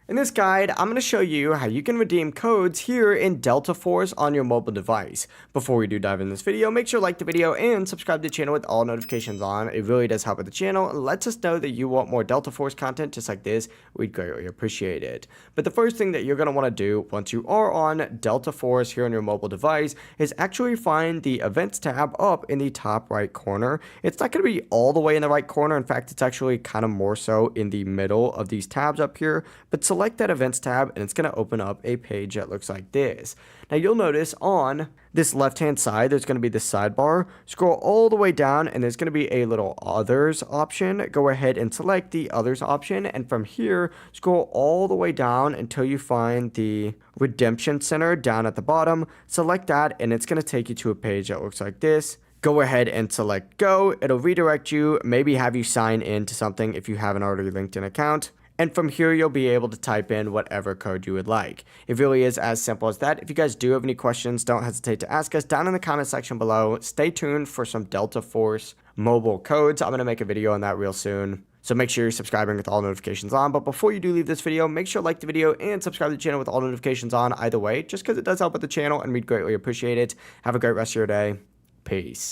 In this guide, I'm going to show you how you can redeem codes here in Delta Force on your mobile device. Before we do dive in this video, make sure to like the video and subscribe to the channel with all notifications on. It really does help with the channel and lets us know that you want more Delta Force content just like this. We'd greatly appreciate it. But the first thing that you're going to want to do once you are on Delta Force here on your mobile device is actually find the Events tab up in the top right corner. It's not going to be all the way in the right corner. In fact, it's actually kind of more so in the middle of these tabs up here. But select that Events tab and it's going to open up a page that looks like this. Now you'll notice on this left hand side there's going to be the sidebar. Scroll all the way down and there's going to be a little Others option. Go ahead and select the Others option, and from here scroll all the way down until you find the Redemption Center down at the bottom. Select that and it's going to take you to a page that looks like this. Go ahead and select Go. It'll redirect you, maybe have you sign in to something if you haven't already linked an account. And from here, you'll be able to type in whatever code you would like. It really is as simple as that. If you guys do have any questions, don't hesitate to ask us down in the comment section below. Stay tuned for some Delta Force mobile codes. I'm going to make a video on that real soon. So make sure you're subscribing with all notifications on. But before you do leave this video, make sure to like the video and subscribe to the channel with all notifications on either way, just because it does help with the channel and we'd greatly appreciate it. Have a great rest of your day. Peace.